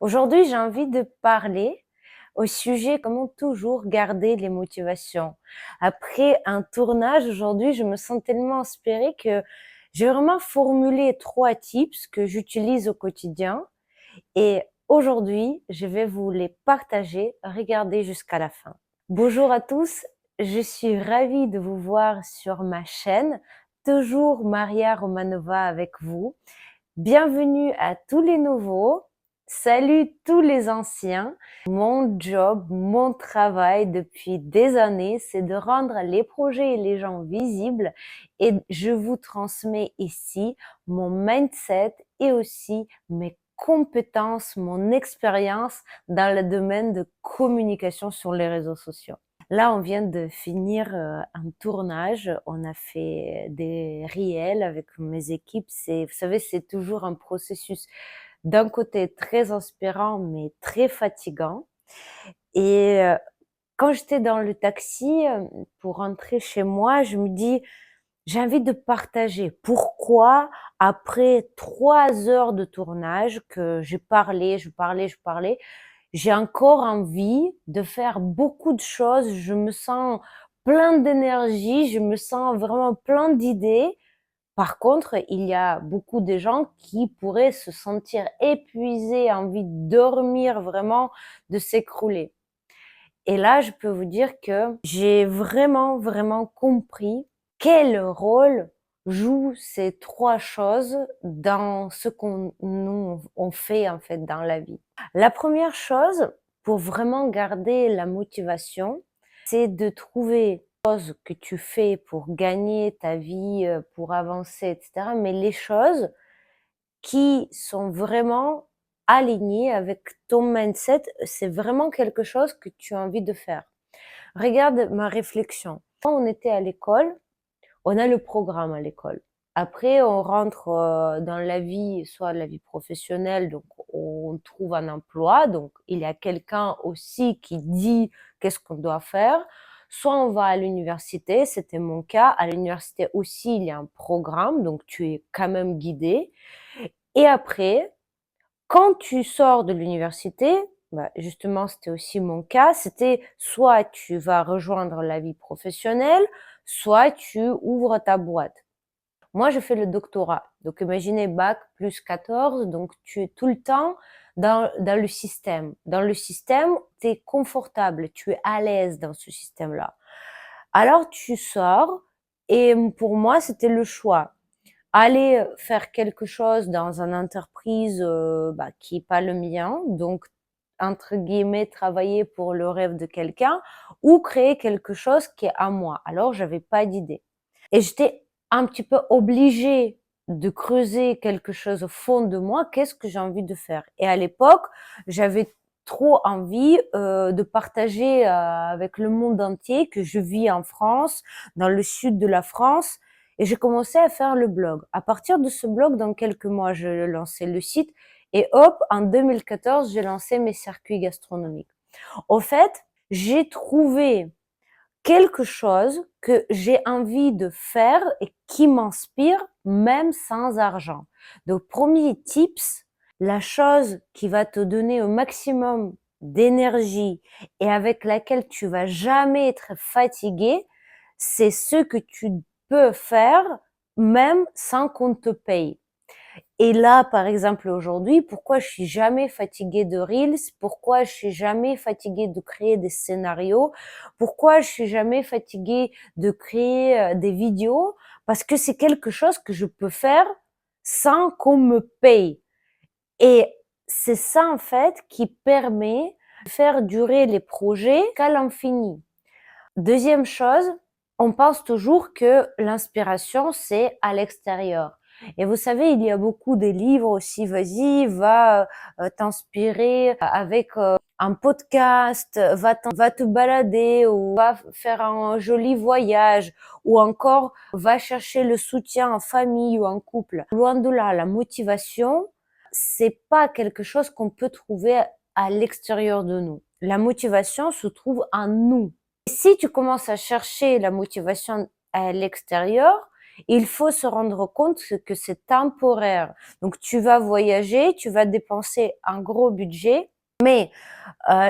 Aujourd'hui, j'ai envie de parler au sujet comment toujours garder les motivations. Après un tournage, aujourd'hui, je me sens tellement inspirée que j'ai vraiment formulé 3 tips que j'utilise au quotidien et aujourd'hui, je vais vous les partager. Regardez jusqu'à la fin. Bonjour à tous, je suis ravie de vous voir sur ma chaîne, toujours Maria Romanova avec vous. Bienvenue à tous les nouveaux. Salut tous les anciens. Mon job, mon travail depuis des années, c'est de rendre les projets et les gens visibles et je vous transmets ici mon mindset et aussi mes compétences, mon expérience dans le domaine de communication sur les réseaux sociaux. Là, on vient de finir un tournage. On a fait des réels avec mes équipes. Vous savez, c'est toujours un processus d'un côté très inspirant, mais très fatigant. Et quand j'étais dans le taxi pour rentrer chez moi, je me dis, j'ai envie de partager. Pourquoi, après 3 heures de tournage, que j'ai parlé, je parlais, j'ai encore envie de faire beaucoup de choses. Je me sens plein d'énergie, je me sens vraiment plein d'idées. Par contre, il y a beaucoup de gens qui pourraient se sentir épuisés, envie de dormir vraiment, de s'écrouler. Et là, je peux vous dire que j'ai vraiment, vraiment compris quel rôle jouent ces 3 choses dans ce qu'on nous on fait en fait dans la vie. La première chose, pour vraiment garder la motivation, c'est de trouver choses que tu fais pour gagner ta vie, pour avancer, et cetera, mais les choses qui sont vraiment alignées avec ton mindset, c'est vraiment quelque chose que tu as envie de faire. Regarde ma réflexion. Quand on était à l'école, on a le programme à l'école. Après, on rentre dans la vie, soit la vie professionnelle, donc on trouve un emploi, donc il y a quelqu'un aussi qui dit qu'est-ce qu'on doit faire. Soit on va à l'université, c'était mon cas. À l'université aussi, il y a un programme, donc tu es quand même guidé. Et après, quand tu sors de l'université, bah, justement, c'était aussi mon cas, c'était soit tu vas rejoindre la vie professionnelle, soit tu ouvres ta boîte. Moi, je fais le doctorat. Donc, imaginez bac plus 14, donc tu es tout le temps dans le système. Dans le système, tu es confortable, tu es à l'aise dans ce système-là. Alors, tu sors et pour moi, c'était le choix aller faire quelque chose dans une entreprise bah, qui est pas le mien, donc entre guillemets travailler pour le rêve de quelqu'un ou créer quelque chose qui est à moi. Alors j'avais pas d'idée et j'étais un petit peu obligée de creuser quelque chose au fond de moi. Qu'est-ce que j'ai envie de faire? Et à l'époque, j'avais trop envie de partager avec le monde entier que je vis en France, dans le sud de la France, et j'ai commencé à faire le blog. À partir de ce blog, dans quelques mois, je lançais le site et hop, en 2014, j'ai lancé mes circuits gastronomiques. Au fait, j'ai trouvé quelque chose que j'ai envie de faire et qui m'inspire même sans argent. Donc, premier tips, la chose qui va te donner au maximum d'énergie et avec laquelle tu vas jamais être fatigué, c'est ce que tu peux faire même sans qu'on te paye. Et là, par exemple, aujourd'hui, pourquoi je suis jamais fatiguée de Reels? Pourquoi je suis jamais fatiguée de créer des scénarios? Pourquoi je suis jamais fatiguée de créer des vidéos? Parce que c'est quelque chose que je peux faire sans qu'on me paye. Et c'est ça, en fait, qui permet de faire durer les projets qu'à l'infini. Deuxième chose, on pense toujours que l'inspiration, c'est à l'extérieur. Et vous savez, il y a beaucoup de livres aussi, vas-y, va t'inspirer avec un podcast, va te balader ou va faire un joli voyage ou encore va chercher le soutien en famille ou en couple. Loin de là, la motivation, c'est pas quelque chose qu'on peut trouver à l'extérieur de nous. La motivation se trouve en nous. Si tu commences à chercher la motivation à l'extérieur, Il faut se rendre compte que c'est temporaire. Donc, tu vas voyager, tu vas dépenser un gros budget, mais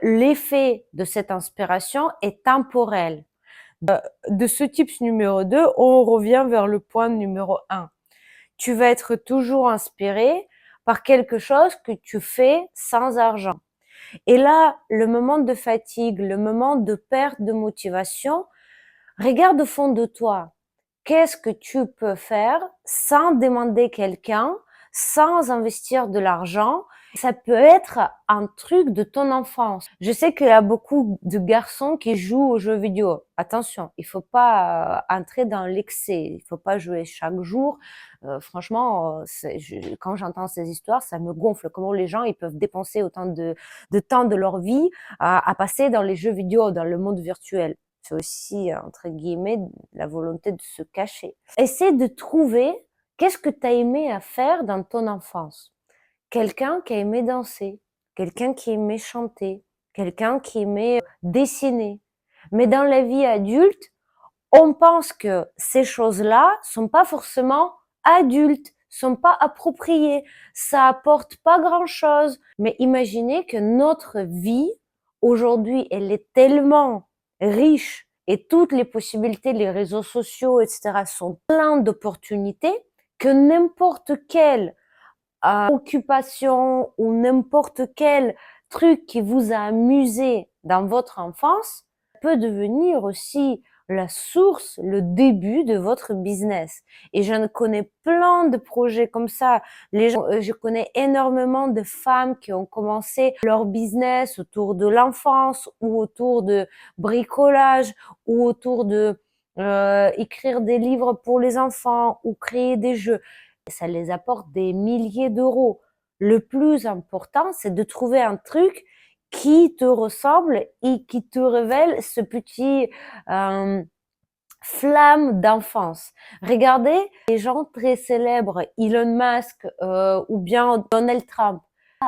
l'effet de cette inspiration est temporel. De ce tips numéro 2, on revient vers le point numéro 1. Tu vas être toujours inspiré par quelque chose que tu fais sans argent. Et là, le moment de fatigue, le moment de perte de motivation, regarde au fond de toi. Qu'est-ce que tu peux faire sans demander quelqu'un, sans investir de l'argent? Ça peut être un truc de ton enfance. Je sais qu'il y a beaucoup de garçons qui jouent aux jeux vidéo. Attention, il faut pas entrer dans l'excès. Il faut pas jouer chaque jour. Franchement, quand j'entends ces histoires, ça me gonfle. Comment les gens ils peuvent dépenser autant de temps de leur vie à passer dans les jeux vidéo, dans le monde virtuel. C'est aussi, entre guillemets, la volonté de se cacher. Essaie de trouver qu'est-ce que tu as aimé à faire dans ton enfance. Quelqu'un qui a aimé danser, quelqu'un qui aimait chanter, quelqu'un qui aimait dessiner. Mais dans la vie adulte, on pense que ces choses-là sont pas forcément adultes, sont pas appropriées, ça apporte pas grand-chose. Mais imaginez que notre vie, aujourd'hui, elle est tellement riche et toutes les possibilités, les réseaux sociaux, etc., sont pleins d'opportunités que n'importe quelle occupation ou n'importe quel truc qui vous a amusé dans votre enfance peut devenir aussi la source, le début de votre business. Et je connais plein de projets comme ça. Je connais énormément de femmes qui ont commencé leur business autour de l'enfance ou autour de bricolage ou autour de écrire des livres pour les enfants ou créer des jeux. Ça les apporte des milliers d'euros. Le plus important, c'est de trouver un truc qui te ressemble et qui te révèle ce petit flamme d'enfance. Regardez les gens très célèbres, Elon Musk ou bien Donald Trump,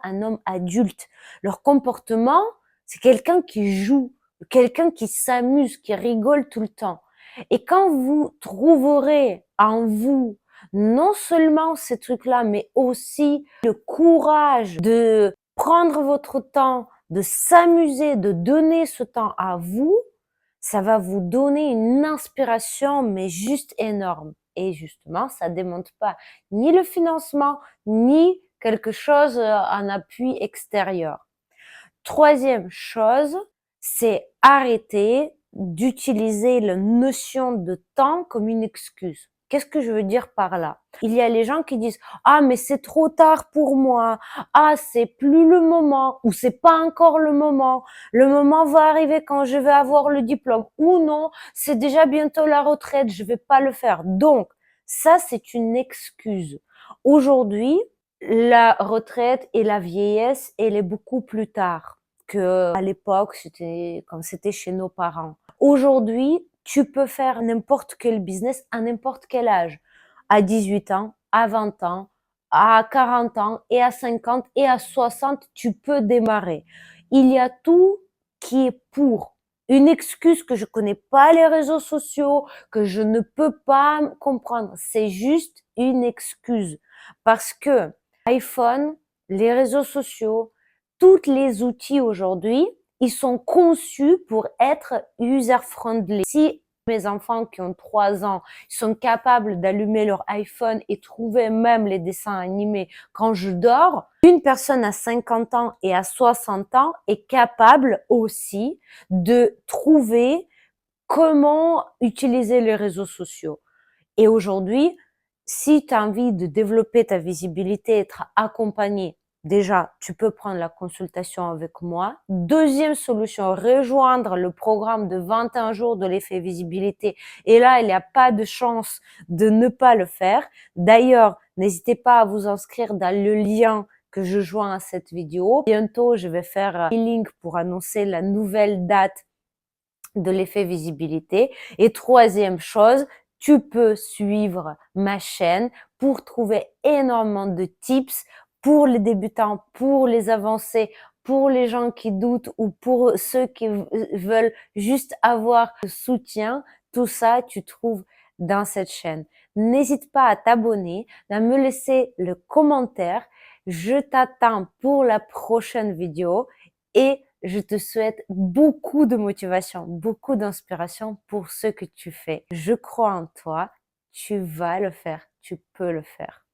un homme adulte. Leur comportement, c'est quelqu'un qui joue, quelqu'un qui s'amuse, qui rigole tout le temps. Et quand vous trouverez en vous non seulement ces trucs-là, mais aussi le courage de prendre votre temps, de s'amuser, de donner ce temps à vous, ça va vous donner une inspiration, mais juste énorme. Et justement, ça demande pas ni le financement, ni quelque chose en appui extérieur. Troisième chose, c'est arrêter d'utiliser la notion de temps comme une excuse. Qu'est-ce que je veux dire par là? Il y a les gens qui disent ah mais c'est trop tard pour moi, ah c'est plus le moment ou c'est pas encore le moment va arriver quand je vais avoir le diplôme ou non, c'est déjà bientôt la retraite, je vais pas le faire. Donc ça c'est une excuse. Aujourd'hui, la retraite et la vieillesse, elle est beaucoup plus tard que à l'époque, c'était comme c'était chez nos parents. Aujourd'hui, tu peux faire n'importe quel business à n'importe quel âge. À 18 ans, à 20 ans, à 40 ans et à 50 et à 60, tu peux démarrer. Il y a tout qui est pour. Une excuse que je connais pas les réseaux sociaux, que je ne peux pas comprendre. C'est juste une excuse. Parce que iPhone, les réseaux sociaux, tous les outils aujourd'hui, ils sont conçus pour être user-friendly. Si mes enfants qui ont 3 ans sont capables d'allumer leur iPhone et trouver même les dessins animés quand je dors, une personne à 50 ans et à 60 ans est capable aussi de trouver comment utiliser les réseaux sociaux. Et aujourd'hui, si tu as envie de développer ta visibilité, être accompagné, déjà, tu peux prendre la consultation avec moi. Deuxième solution, rejoindre le programme de 21 jours de l'effet visibilité. Et là, il n'y a pas de chance de ne pas le faire. D'ailleurs, n'hésitez pas à vous inscrire dans le lien que je joins à cette vidéo. Bientôt, je vais faire un link pour annoncer la nouvelle date de l'effet visibilité. Et troisième chose, tu peux suivre ma chaîne pour trouver énormément de tips pour les débutants, pour les avancés, pour les gens qui doutent ou pour ceux qui veulent juste avoir le soutien. Tout ça, tu trouves dans cette chaîne. N'hésite pas à t'abonner, à me laisser le commentaire. Je t'attends pour la prochaine vidéo et je te souhaite beaucoup de motivation, beaucoup d'inspiration pour ce que tu fais. Je crois en toi, tu vas le faire, tu peux le faire.